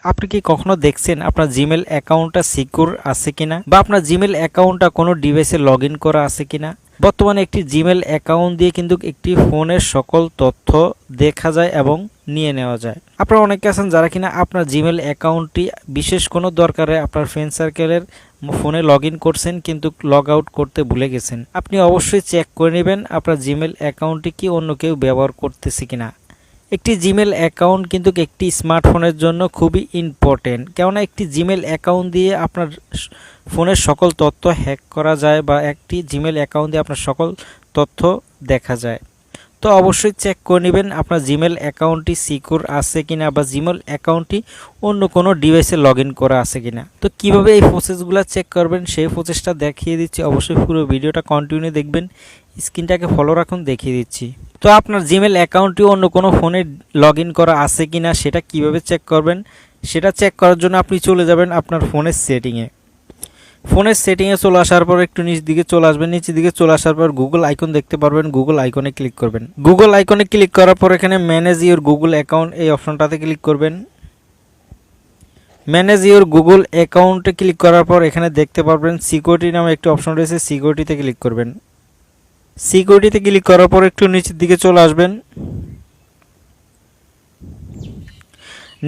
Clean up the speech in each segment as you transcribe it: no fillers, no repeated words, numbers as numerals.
আপনি কি কখনো দেখছেন আপনার জিমেল অ্যাকাউন্টটা সিকিউর আছে কিনা, বা আপনার জিমেল অ্যাকাউন্টটা কোনো ডিভাইসে লগ ইন করা আছে কিনা? বর্তমানে একটি জিমেল অ্যাকাউন্ট দিয়ে কিন্তু একটি ফোনের সকল তথ্য দেখা যায় এবং নিয়ে নেওয়া যায়। আপনারা অনেকে আছেন যারা কিনা আপনার জিমেল অ্যাকাউন্টটি বিশেষ কোনো দরকারে আপনার ফ্রেন্ড সার্কেলের ফোনে লগ ইন করছেন কিন্তু লগ আউট করতে ভুলে গেছেন। আপনি অবশ্যই চেক করে নেবেন আপনার জিমেল অ্যাকাউন্টটি কি অন্য কেউ ব্যবহার করতেছে কিনা। একটি জিমেল অ্যাকাউন্ট কিন্তু একটি স্মার্টফোনের জন্য খুবই ইম্পর্টেন্ট, কেননা একটি জিমেল অ্যাকাউন্ট দিয়ে আপনার ফোনের সকল তথ্য হ্যাক করা যায় বা একটি জিমেল অ্যাকাউন্ট দিয়ে আপনার সকল তথ্য দেখা যায়। তো অবশ্যই চেক করে নেবেন আপনার জিমেল অ্যাকাউন্টটি সিকিউর আছে কিনা বা জিমেল অ্যাকাউন্টটি অন্য কোনো ডিভাইসে লগ ইন করা আছে কিনা। তো কিভাবে এই প্রসেসগুলো চেক করবেন সেই প্রসেসটা দেখিয়ে দিচ্ছি। অবশ্যই পুরো ভিডিওটা কন্টিনিউ দেখবেন, স্ক্রিনটাকে ফলো রাখুন, দেখিয়ে দিচ্ছি। তো আপনার জিমেল অ্যাকাউন্টটি অন্য কোনো ফোনে লগ ইন করা আছে কিনা সেটা কিভাবে চেক করবেন, সেটা চেক করার জন্য আপনি চলে যাবেন আপনার ফোনের সেটিংয়ে। ফোনের সেটিংয়ে চলে আসার পর একটু নিচ দিকে চলে আসবেন। নিচের দিকে চলে আসার পর গুগল আইকন দেখতে পারবেন, গুগল আইকনে ক্লিক করবেন। গুগল আইকনে ক্লিক করার পর এখানে ম্যানেজ ইউর গুগল অ্যাকাউন্ট এই অপশনটাতে ক্লিক করবেন। ম্যানেজ ইউর গুগল অ্যাকাউন্টে ক্লিক করার পর এখানে দেখতে পারবেন সিকিউরিটি নামে একটি অপশন রয়েছে, সিকিউরিটিতে ক্লিক করবেন। সিকিউরিটিতে ক্লিক করার পর একটু নিচের দিকে চলে আসবেন।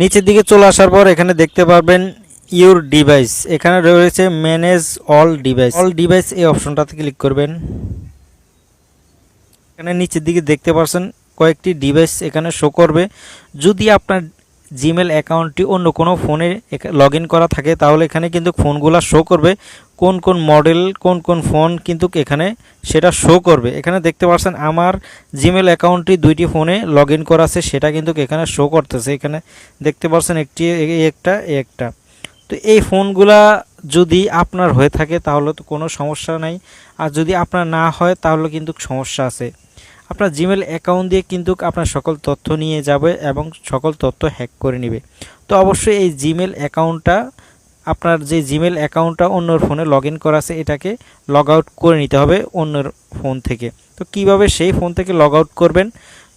নিচের দিকে চলে আসার পর এখানে দেখতে পারবেন ইউর ডিভাইস, এখানে রয়েছে ম্যানেজ অল ডিভাইস এই অপশনটাতে ক্লিক করবেন। এখানে নিচের দিকে দেখতে পাচ্ছেন কয়েকটি ডিভাইস এখানে শো করবে। যদি আপনার জিমেল অ্যাকাউন্টটি অন্য কোনো ফোনে লগ ইন করা থাকে তাহলে এখানে কিন্তু ফোনগুলো শো করবে, কোন কোন মডেল কোন কোন ফোন কিন্তু এখানে সেটা শো করবে। এখানে দেখতে পাচ্ছেন আমার জিমেল অ্যাকাউন্টটি দুইটি ফোনে লগ ইন করা আছে, সেটা কিন্তু এখানে শো করতেছে। এখানে দেখতে পাচ্ছেন একটি একটা। তো এই ফোনগুলা যদি আপনার হয়ে থাকে তাহলে তো কোনো সমস্যা নাই, আর যদি আপনার না হয় তাহলে কিন্তু সমস্যা আছে। আপনার জিমেল অ্যাকাউন্ট দিয়ে কিন্তু আপনার সকল তথ্য নিয়ে যাবে এবং সকল তথ্য হ্যাক করে নেবে। তো অবশ্যই এই জিমেল অ্যাকাউন্টটা আপনার যে জিমেল অ্যাকাউন্টটা অন্যর ফোনে লগ ইন করা আছে এটাকে লগ আউট করে নিতে হবে অন্যর ফোন থেকে। তো কিভাবে সেই ফোন থেকে লগ আউট করবেন,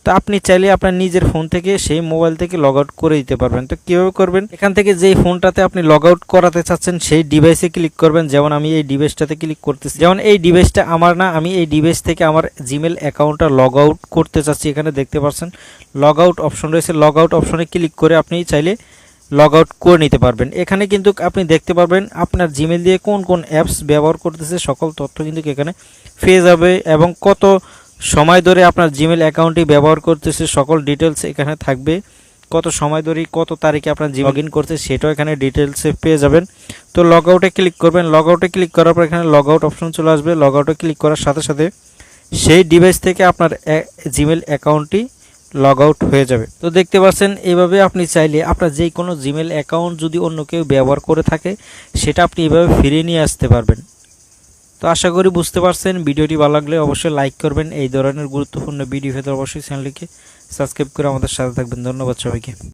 তো আপনি চাইলে আপনার নিজের ফোন থেকে সেই মোবাইল থেকে লগ আউট করে দিতে পারবেন। তো কীভাবে করবেন, এখান থেকে যেই ফোনটাতে আপনি লগ আউট করাতে চাচ্ছেন সেই ডিভাইসে ক্লিক করবেন। যেমন আমি এই ডিভাইসটাতে ক্লিক করতেছি, যেমন এই ডিভাইসটা আমার না, আমি এই ডিভাইস থেকে আমার জিমেল অ্যাকাউন্টটা লগ আউট করতে চাচ্ছি। এখানে দেখতে পাচ্ছেন লগ আউট অপশন রয়েছে, লগ আউট অপশনে ক্লিক করে আপনি চাইলে লগ আউট করে নিতে পারবেন। এখানে কিন্তু আপনি দেখতে পারবেন আপনার জিমেল দিয়ে কোন কোন অ্যাপস ব্যবহার করতেছে সকল তথ্য কিন্তু এখানে পেয়ে যাবে, এবং কত সময় ধরে আপনার জিমেল অ্যাকাউন্টটি ব্যবহার করতেছে সকল ডিটেলস এখানে থাকবে। কত সময় ধরে কত তারিখে আপনার লগ ইন করছে সেটাও এখানে ডিটেলসে পেয়ে যাবেন। তো লগ আউটে ক্লিক করবেন। লগ আউটে ক্লিক করার পর এখানে লগ আউট অপশন চলে আসবে। লগ আউটে ক্লিক করার সাথে সাথে সেই ডিভাইস থেকে আপনার জিমেল অ্যাকাউন্টটি লগ আউট হয়ে যাবে। তো দেখতে পাচ্ছেন এইভাবে আপনি চাইলে আপনার যে কোনো জিমেল অ্যাকাউন্ট যদি অন্য কেউ ব্যবহার করে থাকে সেটা আপনি এভাবে ফিরিয়ে নিয়ে আসতে পারবেন। তো আশা করি বুঝতে পারছেন। ভিডিওটি ভালো লাগলে অবশ্যই লাইক করবেন। এই ধরনের গুরুত্বপূর্ণ ভিডিও পেতে অবশ্যই চ্যানেলটিকে সাবস্ক্রাইব করে আমাদের সাথে থাকবেন। ধন্যবাদ সবাইকে।